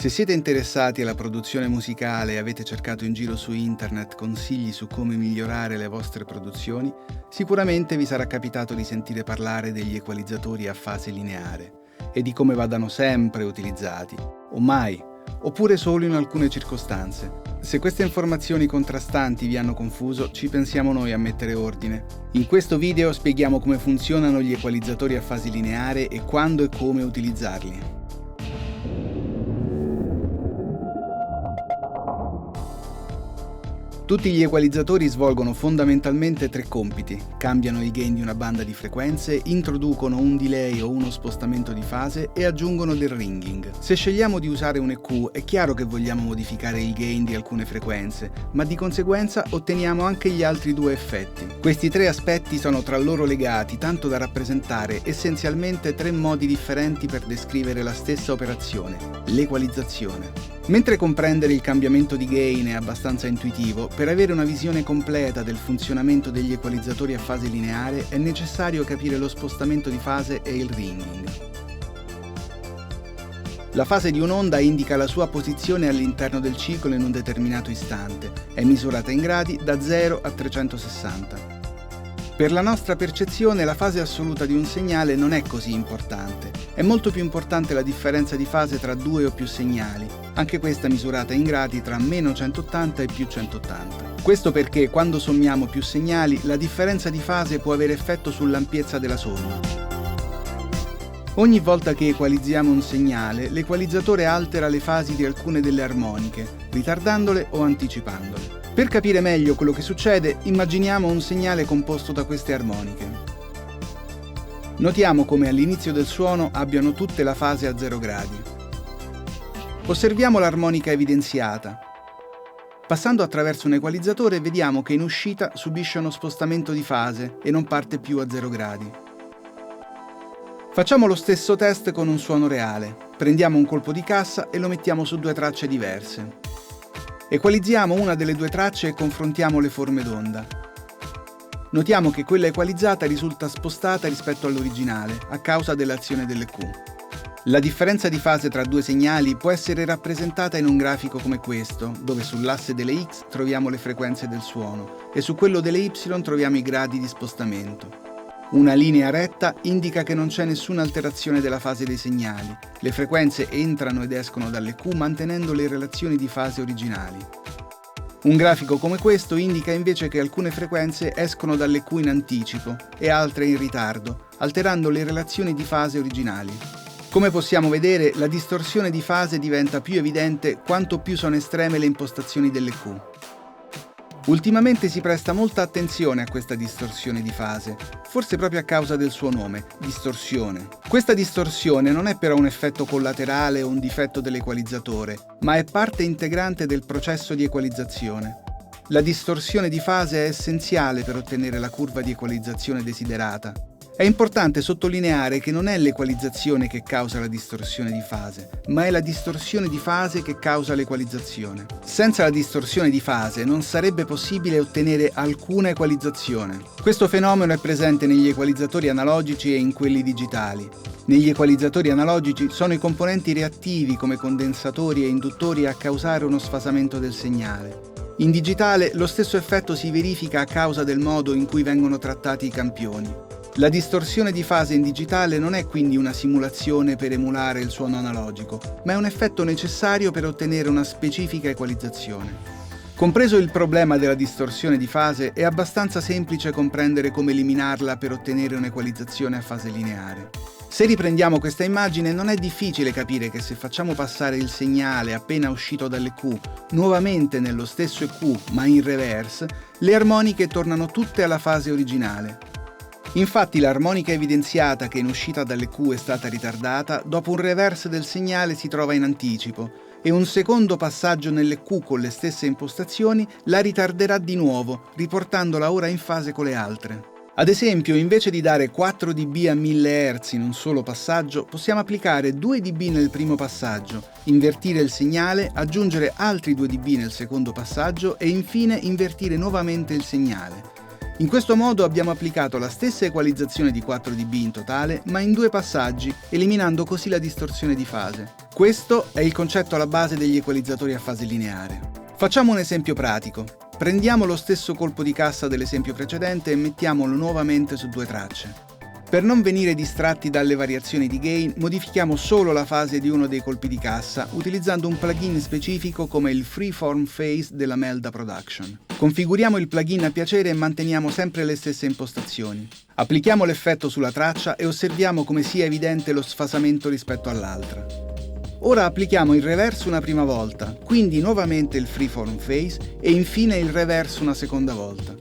Se siete interessati alla produzione musicale e avete cercato in giro su internet consigli su come migliorare le vostre produzioni, sicuramente vi sarà capitato di sentire parlare degli equalizzatori a fase lineare e di come vadano sempre utilizzati, o mai, oppure solo in alcune circostanze. Se queste informazioni contrastanti vi hanno confuso, ci pensiamo noi a mettere ordine. In questo video spieghiamo come funzionano gli equalizzatori a fase lineare e quando e come utilizzarli. Tutti gli equalizzatori svolgono fondamentalmente tre compiti: cambiano il gain di una banda di frequenze, introducono un delay o uno spostamento di fase e aggiungono del ringing. Se scegliamo di usare un EQ, è chiaro che vogliamo modificare il gain di alcune frequenze, ma di conseguenza otteniamo anche gli altri due effetti. Questi tre aspetti sono tra loro legati tanto da rappresentare essenzialmente tre modi differenti per descrivere la stessa operazione: l'equalizzazione. Mentre comprendere il cambiamento di gain è abbastanza intuitivo, per avere una visione completa del funzionamento degli equalizzatori a fase lineare è necessario capire lo spostamento di fase e il ringing. La fase di un'onda indica la sua posizione all'interno del ciclo in un determinato istante. È misurata in gradi da 0 a 360. Per la nostra percezione la fase assoluta di un segnale non è così importante. È molto più importante la differenza di fase tra due o più segnali, anche questa misurata in gradi tra meno 180 e più 180. Questo perché quando sommiamo più segnali la differenza di fase può avere effetto sull'ampiezza della somma. Ogni volta che equalizziamo un segnale, l'equalizzatore altera le fasi di alcune delle armoniche, ritardandole o anticipandole. Per capire meglio quello che succede, immaginiamo un segnale composto da queste armoniche. Notiamo come all'inizio del suono abbiano tutte la fase a 0 gradi. Osserviamo l'armonica evidenziata. Passando attraverso un equalizzatore vediamo che in uscita subisce uno spostamento di fase e non parte più a 0 gradi. Facciamo lo stesso test con un suono reale. Prendiamo un colpo di cassa e lo mettiamo su due tracce diverse. Equalizziamo una delle due tracce e confrontiamo le forme d'onda. Notiamo che quella equalizzata risulta spostata rispetto all'originale a causa dell'azione dell'EQ. La differenza di fase tra due segnali può essere rappresentata in un grafico come questo, dove sull'asse delle X troviamo le frequenze del suono e su quello delle Y troviamo i gradi di spostamento. Una linea retta indica che non c'è nessuna alterazione della fase dei segnali. Le frequenze entrano ed escono dall'EQ mantenendo le relazioni di fase originali. Un grafico come questo indica invece che alcune frequenze escono dall'EQ in anticipo e altre in ritardo, alterando le relazioni di fase originali. Come possiamo vedere, la distorsione di fase diventa più evidente quanto più sono estreme le impostazioni dell'EQ. Ultimamente si presta molta attenzione a questa distorsione di fase, forse proprio a causa del suo nome, distorsione. Questa distorsione non è però un effetto collaterale o un difetto dell'equalizzatore, ma è parte integrante del processo di equalizzazione. La distorsione di fase è essenziale per ottenere la curva di equalizzazione desiderata. È importante sottolineare che non è l'equalizzazione che causa la distorsione di fase, ma è la distorsione di fase che causa l'equalizzazione. Senza la distorsione di fase non sarebbe possibile ottenere alcuna equalizzazione. Questo fenomeno è presente negli equalizzatori analogici e in quelli digitali. Negli equalizzatori analogici sono i componenti reattivi come condensatori e induttori a causare uno sfasamento del segnale. In digitale lo stesso effetto si verifica a causa del modo in cui vengono trattati i campioni. La distorsione di fase in digitale non è quindi una simulazione per emulare il suono analogico, ma è un effetto necessario per ottenere una specifica equalizzazione. Compreso il problema della distorsione di fase, è abbastanza semplice comprendere come eliminarla per ottenere un'equalizzazione a fase lineare. Se riprendiamo questa immagine, non è difficile capire che se facciamo passare il segnale appena uscito dall'EQ nuovamente nello stesso EQ ma in reverse, le armoniche tornano tutte alla fase originale. Infatti l'armonica evidenziata che in uscita dall'EQ è stata ritardata, dopo un reverse del segnale si trova in anticipo e un secondo passaggio nell'EQ con le stesse impostazioni la ritarderà di nuovo, riportandola ora in fase con le altre. Ad esempio, invece di dare 4 dB a 1000 Hz in un solo passaggio, possiamo applicare 2 dB nel primo passaggio, invertire il segnale, aggiungere altri 2 dB nel secondo passaggio e infine invertire nuovamente il segnale. In questo modo abbiamo applicato la stessa equalizzazione di 4 dB in totale, ma in 2 passaggi, eliminando così la distorsione di fase. Questo è il concetto alla base degli equalizzatori a fase lineare. Facciamo un esempio pratico. Prendiamo lo stesso colpo di cassa dell'esempio precedente e mettiamolo nuovamente su 2 tracce. Per non venire distratti dalle variazioni di gain, modifichiamo solo la fase di uno dei colpi di cassa, utilizzando un plugin specifico come il Freeform Phase della Melda Production. Configuriamo il plugin a piacere e manteniamo sempre le stesse impostazioni. Applichiamo l'effetto sulla traccia e osserviamo come sia evidente lo sfasamento rispetto all'altra. Ora applichiamo il reverse una prima volta, quindi nuovamente il Freeform Phase e infine il reverse una seconda volta.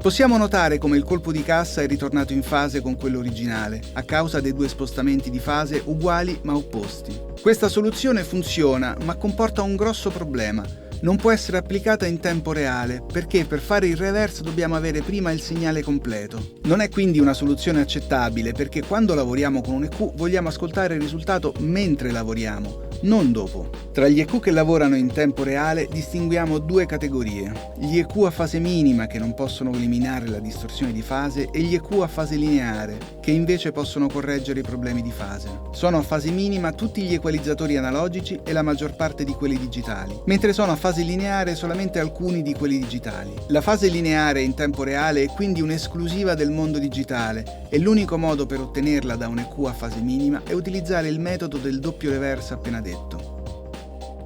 Possiamo notare come il colpo di cassa è ritornato in fase con quello originale, a causa dei 2 spostamenti di fase uguali ma opposti. Questa soluzione funziona, ma comporta un grosso problema. Non può essere applicata in tempo reale, perché per fare il reverse dobbiamo avere prima il segnale completo. Non è quindi una soluzione accettabile, perché quando lavoriamo con un EQ vogliamo ascoltare il risultato mentre lavoriamo, non dopo. Tra gli EQ che lavorano in tempo reale distinguiamo 2 categorie: gli EQ a fase minima, che non possono eliminare la distorsione di fase, e gli EQ a fase lineare, che invece possono correggere i problemi di fase. Sono a fase minima tutti gli equalizzatori analogici e la maggior parte di quelli digitali, mentre sono a fase lineare solamente alcuni di quelli digitali. La fase lineare in tempo reale è quindi un'esclusiva del mondo digitale e l'unico modo per ottenerla da un EQ a fase minima è utilizzare il metodo del doppio reverse appena detto.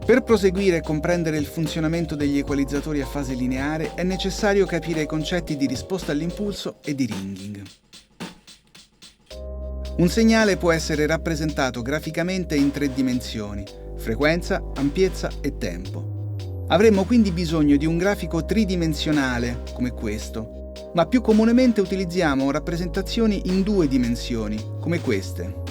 Per proseguire e comprendere il funzionamento degli equalizzatori a fase lineare è necessario capire i concetti di risposta all'impulso e di ringing. Un segnale può essere rappresentato graficamente in 3 dimensioni: frequenza, ampiezza e tempo. Avremmo quindi bisogno di un grafico tridimensionale come questo, ma più comunemente utilizziamo rappresentazioni in 2 dimensioni come queste.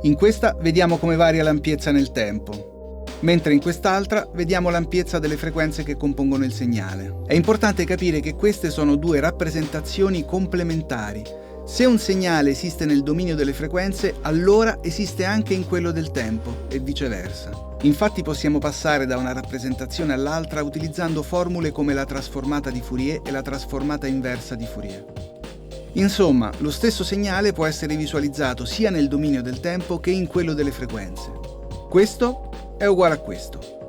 In questa vediamo come varia l'ampiezza nel tempo, mentre in quest'altra vediamo l'ampiezza delle frequenze che compongono il segnale. È importante capire che queste sono 2 rappresentazioni complementari. Se un segnale esiste nel dominio delle frequenze, allora esiste anche in quello del tempo e viceversa. Infatti possiamo passare da una rappresentazione all'altra utilizzando formule come la trasformata di Fourier e la trasformata inversa di Fourier. Insomma, lo stesso segnale può essere visualizzato sia nel dominio del tempo che in quello delle frequenze. Questo è uguale a questo.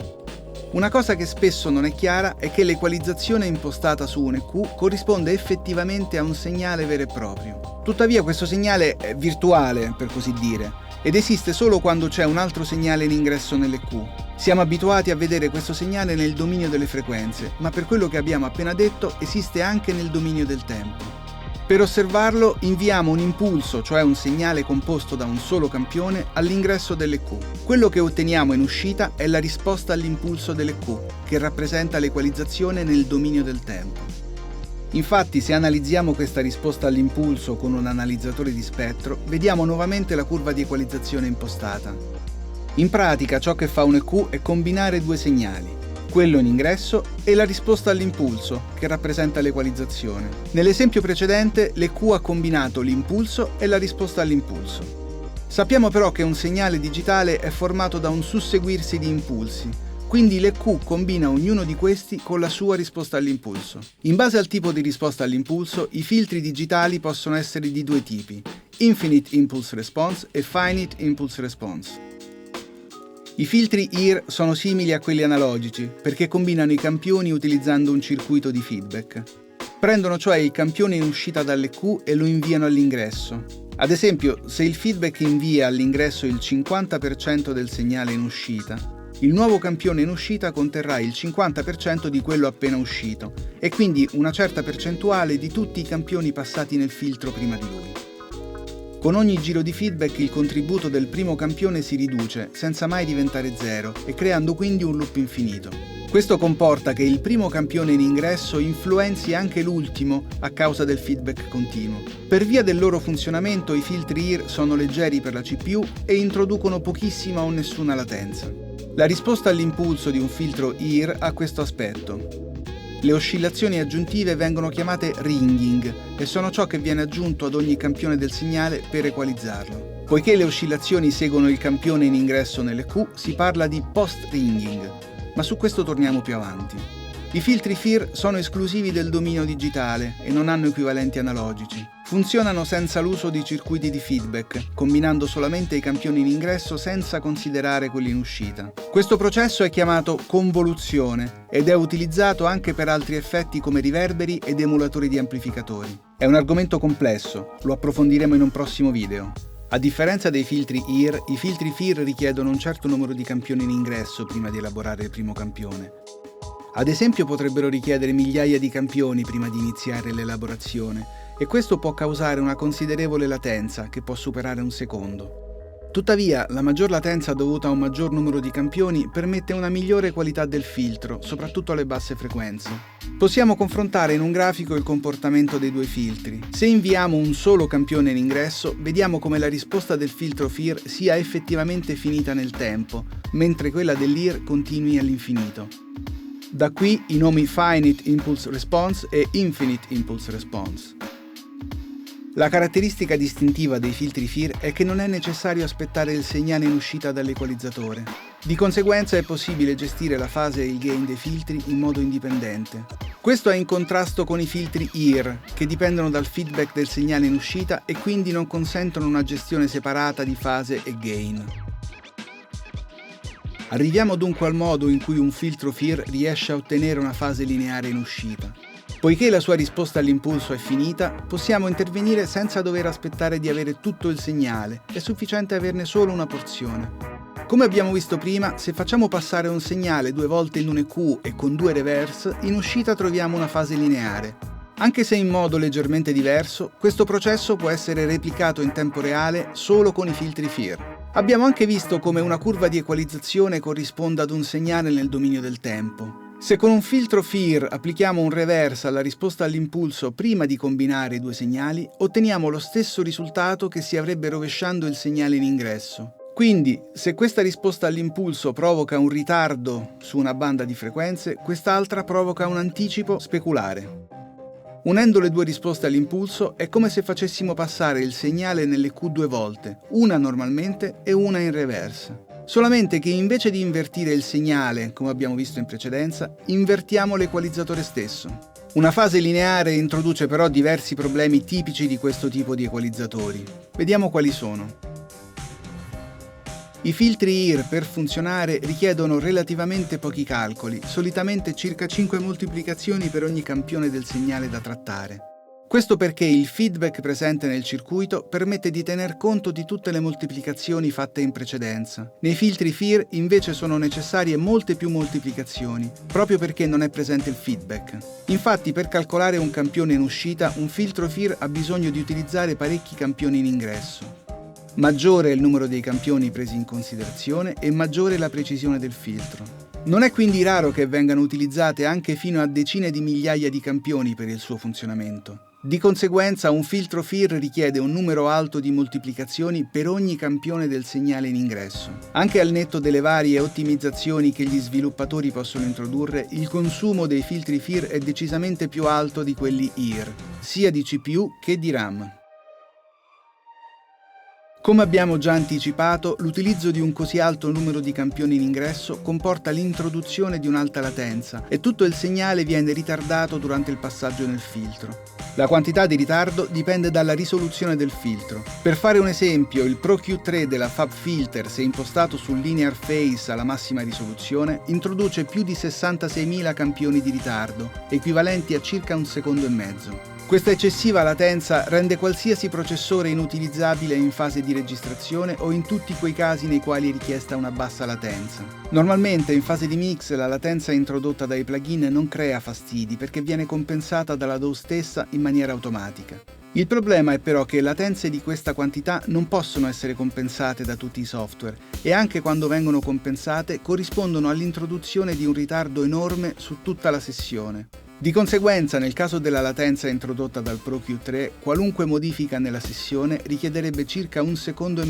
Una cosa che spesso non è chiara è che l'equalizzazione impostata su un EQ corrisponde effettivamente a un segnale vero e proprio. Tuttavia questo segnale è virtuale, per così dire, ed esiste solo quando c'è un altro segnale in ingresso nell'EQ. Siamo abituati a vedere questo segnale nel dominio delle frequenze, ma per quello che abbiamo appena detto esiste anche nel dominio del tempo. Per osservarlo inviamo un impulso, cioè un segnale composto da un solo campione, all'ingresso dell'EQ. Quello che otteniamo in uscita è la risposta all'impulso dell'EQ, che rappresenta l'equalizzazione nel dominio del tempo. Infatti, se analizziamo questa risposta all'impulso con un analizzatore di spettro, vediamo nuovamente la curva di equalizzazione impostata. In pratica, ciò che fa un EQ è combinare 2 segnali, quello in ingresso e la risposta all'impulso, che rappresenta l'equalizzazione. Nell'esempio precedente, l'EQ ha combinato l'impulso e la risposta all'impulso. Sappiamo però che un segnale digitale è formato da un susseguirsi di impulsi, quindi l'EQ combina ognuno di questi con la sua risposta all'impulso. In base al tipo di risposta all'impulso, i filtri digitali possono essere di 2 tipi: Infinite Impulse Response e Finite Impulse Response. I filtri IR sono simili a quelli analogici perché combinano i campioni utilizzando un circuito di feedback. Prendono cioè il campione in uscita dall'EQ e lo inviano all'ingresso. Ad esempio, se il feedback invia all'ingresso il 50% del segnale in uscita, il nuovo campione in uscita conterrà il 50% di quello appena uscito e quindi una certa percentuale di tutti i campioni passati nel filtro prima di lui. Con ogni giro di feedback il contributo del primo campione si riduce, senza mai diventare 0, e creando quindi un loop infinito. Questo comporta che il primo campione in ingresso influenzi anche l'ultimo a causa del feedback continuo. Per via del loro funzionamento i filtri IR sono leggeri per la CPU e introducono pochissima o nessuna latenza. La risposta all'impulso di un filtro IR ha questo aspetto. Le oscillazioni aggiuntive vengono chiamate ringing e sono ciò che viene aggiunto ad ogni campione del segnale per equalizzarlo. Poiché le oscillazioni seguono il campione in ingresso nell'EQ, si parla di post-ringing, ma su questo torniamo più avanti. I filtri FIR sono esclusivi del dominio digitale e non hanno equivalenti analogici. Funzionano senza l'uso di circuiti di feedback, combinando solamente i campioni in ingresso senza considerare quelli in uscita. Questo processo è chiamato convoluzione ed è utilizzato anche per altri effetti come riverberi ed emulatori di amplificatori. È un argomento complesso, lo approfondiremo in un prossimo video. A differenza dei filtri IR, i filtri FIR richiedono un certo numero di campioni in ingresso prima di elaborare il primo campione. Ad esempio potrebbero richiedere migliaia di campioni prima di iniziare l'elaborazione e questo può causare una considerevole latenza che può superare un secondo. Tuttavia, la maggior latenza dovuta a un maggior numero di campioni permette una migliore qualità del filtro, soprattutto alle basse frequenze. Possiamo confrontare in un grafico il comportamento dei due filtri. Se inviamo un solo campione in ingresso, vediamo come la risposta del filtro FIR sia effettivamente finita nel tempo, mentre quella dell'IR continui all'infinito. Da qui i nomi Finite Impulse Response e Infinite Impulse Response. La caratteristica distintiva dei filtri FIR è che non è necessario aspettare il segnale in uscita dall'equalizzatore. Di conseguenza è possibile gestire la fase e il gain dei filtri in modo indipendente. Questo è in contrasto con i filtri IR, che dipendono dal feedback del segnale in uscita e quindi non consentono una gestione separata di fase e gain. Arriviamo dunque al modo in cui un filtro FIR riesce a ottenere una fase lineare in uscita. Poiché la sua risposta all'impulso è finita, possiamo intervenire senza dover aspettare di avere tutto il segnale, è sufficiente averne solo una porzione. Come abbiamo visto prima, se facciamo passare un segnale 2 volte in un EQ e con 2 reverse, in uscita troviamo una fase lineare. Anche se in modo leggermente diverso, questo processo può essere replicato in tempo reale solo con i filtri FIR. Abbiamo anche visto come una curva di equalizzazione corrisponda ad un segnale nel dominio del tempo. Se con un filtro FIR applichiamo un reverse alla risposta all'impulso prima di combinare i due segnali, otteniamo lo stesso risultato che si avrebbe rovesciando il segnale in ingresso. Quindi, se questa risposta all'impulso provoca un ritardo su una banda di frequenze, quest'altra provoca un anticipo speculare. Unendo le due risposte all'impulso è come se facessimo passare il segnale nelle Q 2 volte, una normalmente e una in reverse. Solamente che invece di invertire il segnale, come abbiamo visto in precedenza, invertiamo l'equalizzatore stesso. Una fase lineare introduce però diversi problemi tipici di questo tipo di equalizzatori. Vediamo quali sono. I filtri IR per funzionare richiedono relativamente pochi calcoli, solitamente circa 5 moltiplicazioni per ogni campione del segnale da trattare. Questo perché il feedback presente nel circuito permette di tener conto di tutte le moltiplicazioni fatte in precedenza. Nei filtri FIR invece sono necessarie molte più moltiplicazioni, proprio perché non è presente il feedback. Infatti per calcolare un campione in uscita, un filtro FIR ha bisogno di utilizzare parecchi campioni in ingresso. Maggiore è il numero dei campioni presi in considerazione e maggiore la precisione del filtro. Non è quindi raro che vengano utilizzate anche fino a decine di migliaia di campioni per il suo funzionamento. Di conseguenza un filtro FIR richiede un numero alto di moltiplicazioni per ogni campione del segnale in ingresso. Anche al netto delle varie ottimizzazioni che gli sviluppatori possono introdurre, il consumo dei filtri FIR è decisamente più alto di quelli IR, sia di CPU che di RAM. Come abbiamo già anticipato, l'utilizzo di un così alto numero di campioni in ingresso comporta l'introduzione di un'alta latenza e tutto il segnale viene ritardato durante il passaggio nel filtro. La quantità di ritardo dipende dalla risoluzione del filtro. Per fare un esempio, il Pro Q3 della FabFilter, se impostato sul linear phase alla massima risoluzione, introduce più di 66.000 campioni di ritardo, equivalenti a circa 1,5 secondi. Questa eccessiva latenza rende qualsiasi processore inutilizzabile in fase di registrazione o in tutti quei casi nei quali è richiesta una bassa latenza. Normalmente in fase di mix la latenza introdotta dai plugin non crea fastidi perché viene compensata dalla DAW stessa in maniera automatica. Il problema è però che latenze di questa quantità non possono essere compensate da tutti i software e anche quando vengono compensate corrispondono all'introduzione di un ritardo enorme su tutta la sessione. Di conseguenza, nel caso della latenza introdotta dal Pro Q3, qualunque modifica nella sessione richiederebbe circa 1,5 secondi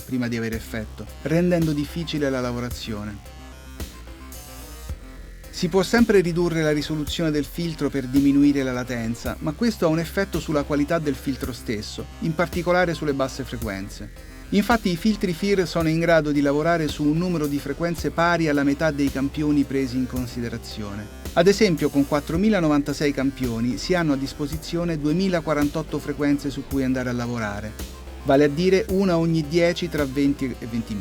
prima di avere effetto, rendendo difficile la lavorazione. Si può sempre ridurre la risoluzione del filtro per diminuire la latenza, ma questo ha un effetto sulla qualità del filtro stesso, in particolare sulle basse frequenze. Infatti i filtri FIR sono in grado di lavorare su un numero di frequenze pari alla metà dei campioni presi in considerazione. Ad esempio, con 4096 campioni si hanno a disposizione 2048 frequenze su cui andare a lavorare, vale a dire una ogni 10 tra 20 e 20.000.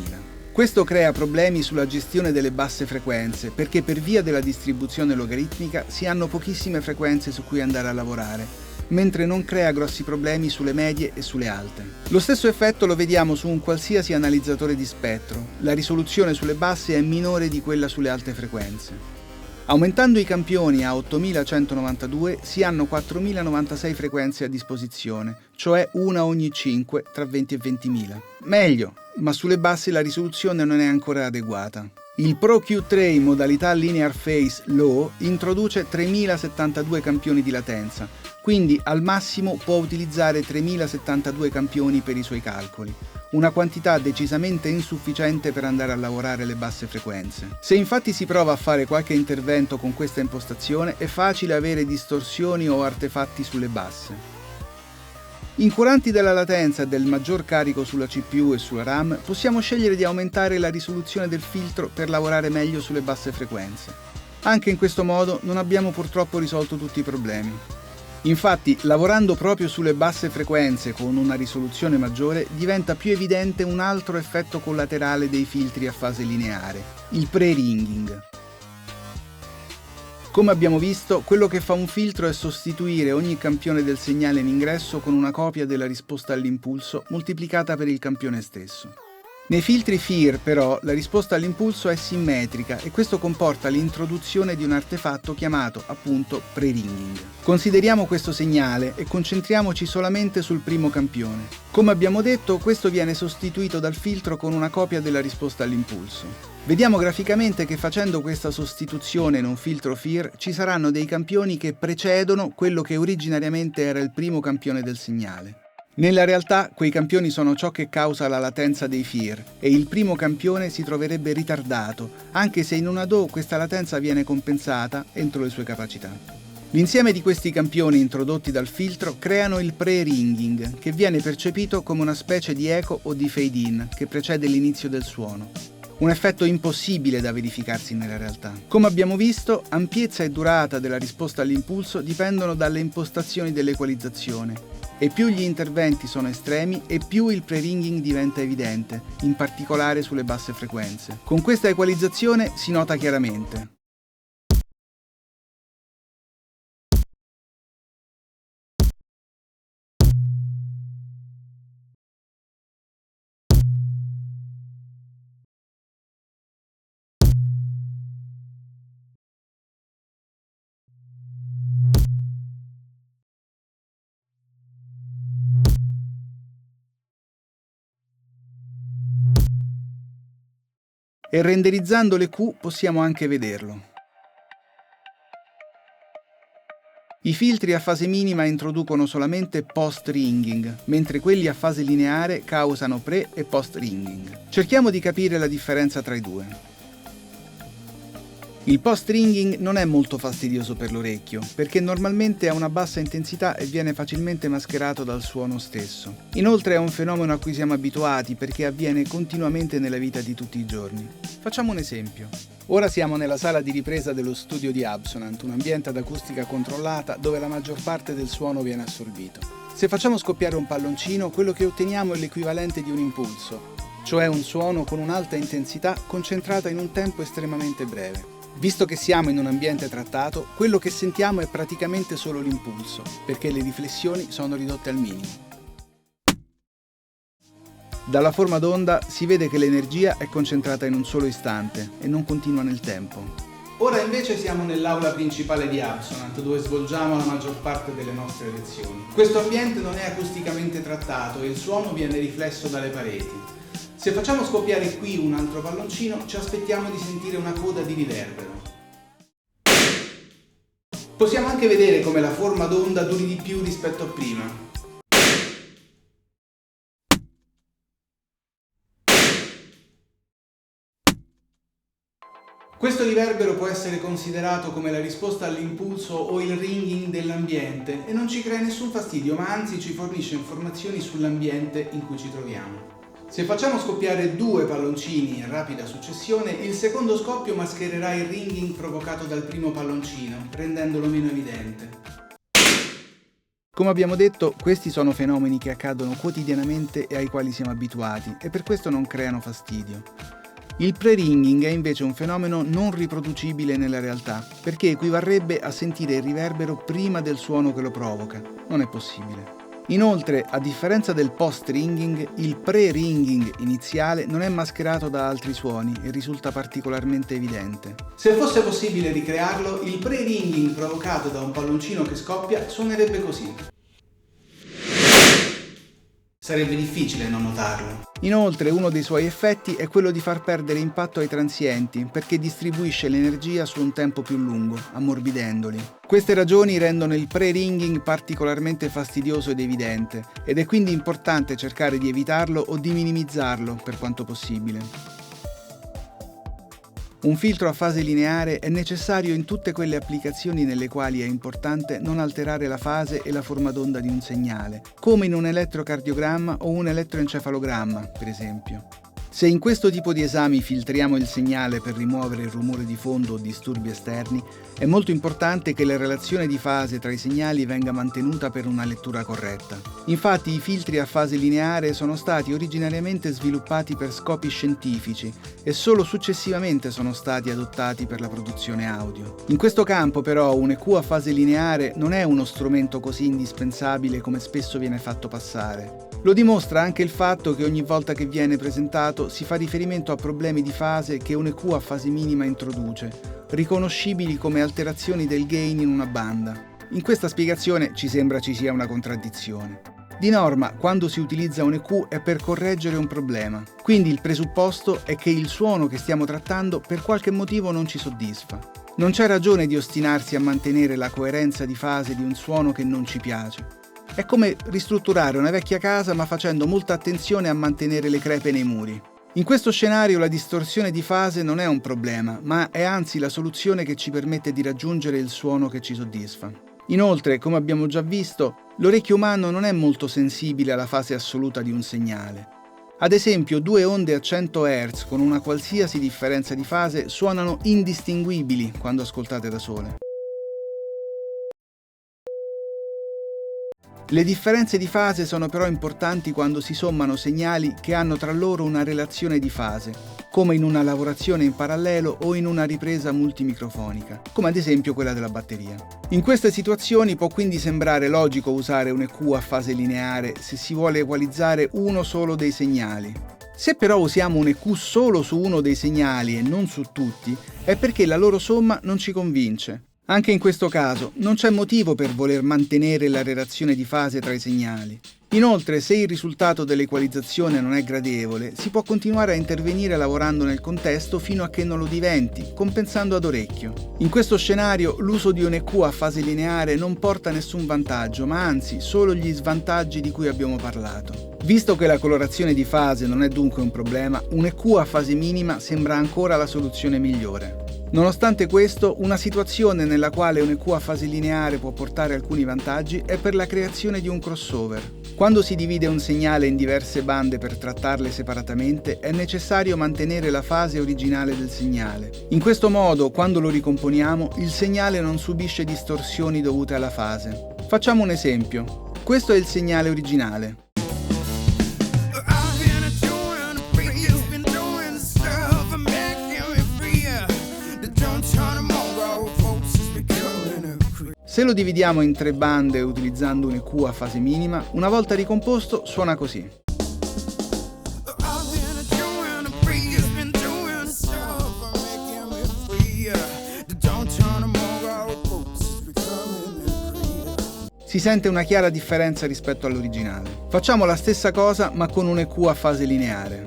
Questo crea problemi sulla gestione delle basse frequenze, perché per via della distribuzione logaritmica si hanno pochissime frequenze su cui andare a lavorare, mentre non crea grossi problemi sulle medie e sulle alte. Lo stesso effetto lo vediamo su un qualsiasi analizzatore di spettro. La risoluzione sulle basse è minore di quella sulle alte frequenze. Aumentando i campioni a 8192 si hanno 4096 frequenze a disposizione, cioè una ogni 5 tra 20 e 20.000. Meglio, ma sulle basse la risoluzione non è ancora adeguata. Il Pro Q3 in modalità Linear Phase Low introduce 3072 campioni di latenza, quindi al massimo può utilizzare 3072 campioni per i suoi calcoli, una quantità decisamente insufficiente per andare a lavorare le basse frequenze. Se infatti si prova a fare qualche intervento con questa impostazione, è facile avere distorsioni o artefatti sulle basse. Incuranti della latenza e del maggior carico sulla CPU e sulla RAM, possiamo scegliere di aumentare la risoluzione del filtro per lavorare meglio sulle basse frequenze. Anche in questo modo non abbiamo purtroppo risolto tutti i problemi. Infatti, lavorando proprio sulle basse frequenze con una risoluzione maggiore, diventa più evidente un altro effetto collaterale dei filtri a fase lineare, il pre-ringing. Come abbiamo visto, quello che fa un filtro è sostituire ogni campione del segnale in ingresso con una copia della risposta all'impulso moltiplicata per il campione stesso. Nei filtri FIR, però, la risposta all'impulso è simmetrica e questo comporta l'introduzione di un artefatto chiamato, appunto, pre-ringing. Consideriamo questo segnale e concentriamoci solamente sul primo campione. Come abbiamo detto, questo viene sostituito dal filtro con una copia della risposta all'impulso. Vediamo graficamente che facendo questa sostituzione in un filtro FIR ci saranno dei campioni che precedono quello che originariamente era il primo campione del segnale. Nella realtà quei campioni sono ciò che causa la latenza dei FIR e il primo campione si troverebbe ritardato, anche se in una DAW questa latenza viene compensata entro le sue capacità. L'insieme di questi campioni introdotti dal filtro creano il pre-ringing, che viene percepito come una specie di eco o di fade-in che precede l'inizio del suono. Un effetto impossibile da verificarsi nella realtà. Come abbiamo visto, ampiezza e durata della risposta all'impulso dipendono dalle impostazioni dell'equalizzazione e più gli interventi sono estremi e più il pre-ringing diventa evidente, in particolare sulle basse frequenze. Con questa equalizzazione si nota chiaramente. E renderizzando le Q possiamo anche vederlo. I filtri a fase minima introducono solamente post-ringing, mentre quelli a fase lineare causano pre- e post-ringing. Cerchiamo di capire la differenza tra i due. Il post-ringing non è molto fastidioso per l'orecchio, perché normalmente ha una bassa intensità e viene facilmente mascherato dal suono stesso. Inoltre è un fenomeno a cui siamo abituati perché avviene continuamente nella vita di tutti i giorni. Facciamo un esempio. Ora siamo nella sala di ripresa dello studio di Absolant, un ambiente ad acustica controllata dove la maggior parte del suono viene assorbito. Se facciamo scoppiare un palloncino, quello che otteniamo è l'equivalente di un impulso, cioè un suono con un'alta intensità concentrata in un tempo estremamente breve. Visto che siamo in un ambiente trattato, quello che sentiamo è praticamente solo l'impulso, perché le riflessioni sono ridotte al minimo. Dalla forma d'onda si vede che l'energia è concentrata in un solo istante e non continua nel tempo. Ora invece siamo nell'aula principale di Absolant, dove svolgiamo la maggior parte delle nostre lezioni. Questo ambiente non è acusticamente trattato e il suono viene riflesso dalle pareti. Se facciamo scoppiare qui un altro palloncino, ci aspettiamo di sentire una coda di riverbero. Possiamo anche vedere come la forma d'onda duri di più rispetto a prima. Questo riverbero può essere considerato come la risposta all'impulso o il ringing dell'ambiente e non ci crea nessun fastidio, ma anzi ci fornisce informazioni sull'ambiente in cui ci troviamo. Se facciamo scoppiare 2 palloncini in rapida successione, il secondo scoppio maschererà il ringing provocato dal primo palloncino, rendendolo meno evidente. Come abbiamo detto, questi sono fenomeni che accadono quotidianamente e ai quali siamo abituati, e per questo non creano fastidio. Il pre-ringing è invece un fenomeno non riproducibile nella realtà, perché equivarrebbe a sentire il riverbero prima del suono che lo provoca. Non è possibile. Inoltre, a differenza del post-ringing, il pre-ringing iniziale non è mascherato da altri suoni e risulta particolarmente evidente. Se fosse possibile ricrearlo, il pre-ringing provocato da un palloncino che scoppia suonerebbe così. Sarebbe difficile non notarlo. Inoltre, uno dei suoi effetti è quello di far perdere impatto ai transienti, perché distribuisce l'energia su un tempo più lungo, ammorbidendoli. Queste ragioni rendono il pre-ringing particolarmente fastidioso ed evidente, ed è quindi importante cercare di evitarlo o di minimizzarlo per quanto possibile. Un filtro a fase lineare è necessario in tutte quelle applicazioni nelle quali è importante non alterare la fase e la forma d'onda di un segnale, come in un elettrocardiogramma o un elettroencefalogramma, per esempio. Se in questo tipo di esami filtriamo il segnale per rimuovere il rumore di fondo o disturbi esterni, è molto importante che la relazione di fase tra i segnali venga mantenuta per una lettura corretta. Infatti i filtri a fase lineare sono stati originariamente sviluppati per scopi scientifici e solo successivamente sono stati adottati per la produzione audio. In questo campo però un EQ a fase lineare non è uno strumento così indispensabile come spesso viene fatto passare. Lo dimostra anche il fatto che ogni volta che viene presentato si fa riferimento a problemi di fase che un EQ a fase minima introduce, riconoscibili come alterazioni del gain in una banda. In questa spiegazione ci sembra ci sia una contraddizione. Di norma, quando si utilizza un EQ è per correggere un problema, quindi il presupposto è che il suono che stiamo trattando per qualche motivo non ci soddisfa. Non c'è ragione di ostinarsi a mantenere la coerenza di fase di un suono che non ci piace. È come ristrutturare una vecchia casa ma facendo molta attenzione a mantenere le crepe nei muri. In questo scenario la distorsione di fase non è un problema, ma è anzi la soluzione che ci permette di raggiungere il suono che ci soddisfa. Inoltre, come abbiamo già visto, l'orecchio umano non è molto sensibile alla fase assoluta di un segnale. Ad esempio, 2 onde a 100 Hz con una qualsiasi differenza di fase suonano indistinguibili quando ascoltate da sole. Le differenze di fase sono però importanti quando si sommano segnali che hanno tra loro una relazione di fase, come in una lavorazione in parallelo o in una ripresa multimicrofonica, come ad esempio quella della batteria. In queste situazioni può quindi sembrare logico usare un EQ a fase lineare se si vuole equalizzare uno solo dei segnali. Se però usiamo un EQ solo su uno dei segnali e non su tutti, è perché la loro somma non ci convince. Anche in questo caso non c'è motivo per voler mantenere la relazione di fase tra i segnali. Inoltre, se il risultato dell'equalizzazione non è gradevole, si può continuare a intervenire lavorando nel contesto fino a che non lo diventi, compensando ad orecchio. In questo scenario, l'uso di un EQ a fase lineare non porta nessun vantaggio, ma anzi solo gli svantaggi di cui abbiamo parlato. Visto che la colorazione di fase non è dunque un problema, un EQ a fase minima sembra ancora la soluzione migliore. Nonostante questo, una situazione nella quale un EQ a fase lineare può portare alcuni vantaggi è per la creazione di un crossover. Quando si divide un segnale in diverse bande per trattarle separatamente, è necessario mantenere la fase originale del segnale. In questo modo, quando lo ricomponiamo, il segnale non subisce distorsioni dovute alla fase. Facciamo un esempio. Questo è il segnale originale. Se lo dividiamo in 3 bande utilizzando un EQ a fase minima, una volta ricomposto suona così. Si sente una chiara differenza rispetto all'originale. Facciamo la stessa cosa ma con un EQ a fase lineare.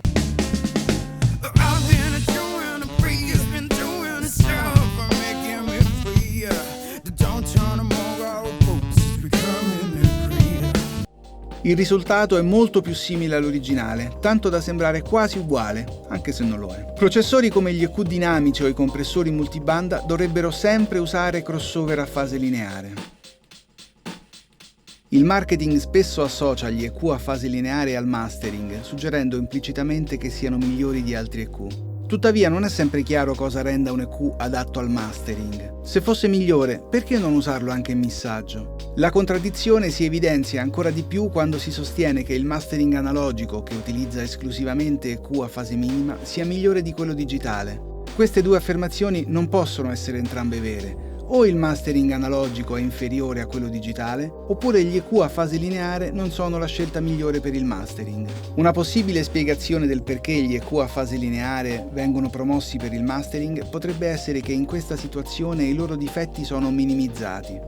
Il risultato è molto più simile all'originale, tanto da sembrare quasi uguale, anche se non lo è. Processori come gli EQ dinamici o i compressori multibanda dovrebbero sempre usare crossover a fase lineare. Il marketing spesso associa gli EQ a fase lineare al mastering, suggerendo implicitamente che siano migliori di altri EQ. Tuttavia non è sempre chiaro cosa renda un EQ adatto al mastering. Se fosse migliore, perché non usarlo anche in missaggio? La contraddizione si evidenzia ancora di più quando si sostiene che il mastering analogico, che utilizza esclusivamente EQ a fase minima, sia migliore di quello digitale. Queste due affermazioni non possono essere entrambe vere. O il mastering analogico è inferiore a quello digitale, oppure gli EQ a fase lineare non sono la scelta migliore per il mastering. Una possibile spiegazione del perché gli EQ a fase lineare vengono promossi per il mastering potrebbe essere che in questa situazione i loro difetti sono minimizzati.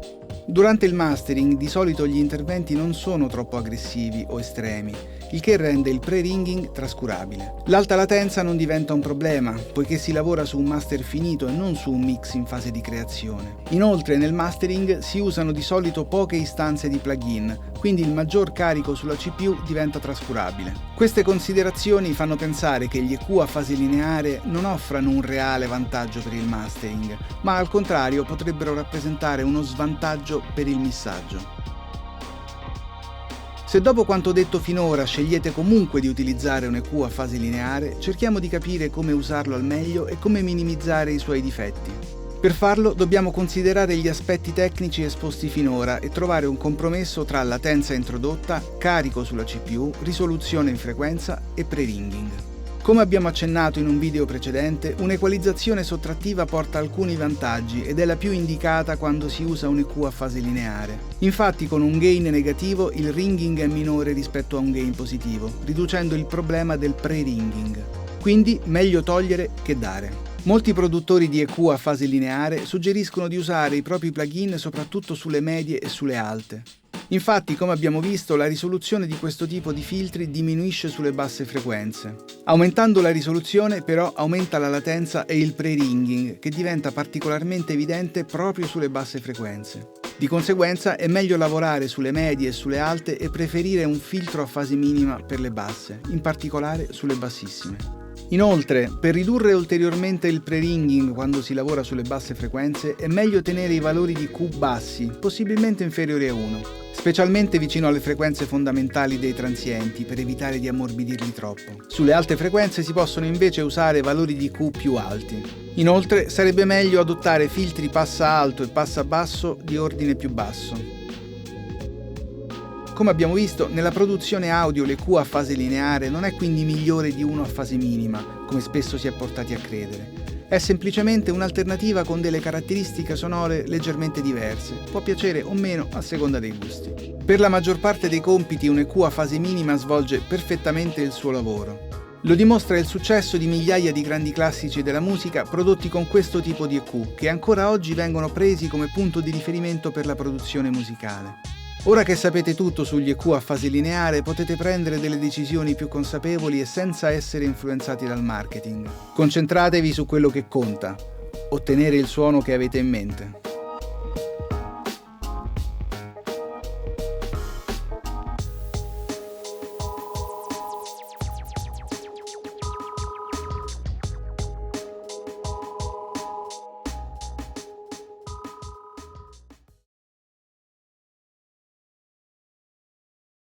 Durante il mastering di solito gli interventi non sono troppo aggressivi o estremi, il che rende il pre-ringing trascurabile. L'alta latenza non diventa un problema, poiché si lavora su un master finito e non su un mix in fase di creazione. Inoltre nel mastering si usano di solito poche istanze di plugin, quindi il maggior carico sulla CPU diventa trascurabile. Queste considerazioni fanno pensare che gli EQ a fase lineare non offrano un reale vantaggio per il mastering, ma al contrario potrebbero rappresentare uno svantaggio per il missaggio. Se dopo quanto detto finora scegliete comunque di utilizzare un EQ a fase lineare, cerchiamo di capire come usarlo al meglio e come minimizzare i suoi difetti. Per farlo dobbiamo considerare gli aspetti tecnici esposti finora e trovare un compromesso tra latenza introdotta, carico sulla CPU, risoluzione in frequenza e pre-ringing. Come abbiamo accennato in un video precedente, un'equalizzazione sottrattiva porta alcuni vantaggi ed è la più indicata quando si usa un EQ a fase lineare. Infatti con un gain negativo il ringing è minore rispetto a un gain positivo, riducendo il problema del pre-ringing. Quindi meglio togliere che dare. Molti produttori di EQ a fase lineare suggeriscono di usare i propri plugin soprattutto sulle medie e sulle alte. Infatti, come abbiamo visto, la risoluzione di questo tipo di filtri diminuisce sulle basse frequenze. Aumentando la risoluzione, però, aumenta la latenza e il pre-ringing, che diventa particolarmente evidente proprio sulle basse frequenze. Di conseguenza è meglio lavorare sulle medie e sulle alte e preferire un filtro a fase minima per le basse, in particolare sulle bassissime. Inoltre, per ridurre ulteriormente il pre-ringing quando si lavora sulle basse frequenze, è meglio tenere i valori di Q bassi, possibilmente inferiori a 1, specialmente vicino alle frequenze fondamentali dei transienti, per evitare di ammorbidirli troppo. Sulle alte frequenze si possono invece usare valori di Q più alti. Inoltre, sarebbe meglio adottare filtri passa alto e passa basso di ordine più basso. Come abbiamo visto, nella produzione audio l'EQ a fase lineare non è quindi migliore di uno a fase minima, come spesso si è portati a credere. È semplicemente un'alternativa con delle caratteristiche sonore leggermente diverse, può piacere o meno a seconda dei gusti. Per la maggior parte dei compiti un EQ a fase minima svolge perfettamente il suo lavoro. Lo dimostra il successo di migliaia di grandi classici della musica prodotti con questo tipo di EQ, che ancora oggi vengono presi come punto di riferimento per la produzione musicale. Ora che sapete tutto sugli EQ a fase lineare, potete prendere delle decisioni più consapevoli e senza essere influenzati dal marketing. Concentratevi su quello che conta: ottenere il suono che avete in mente.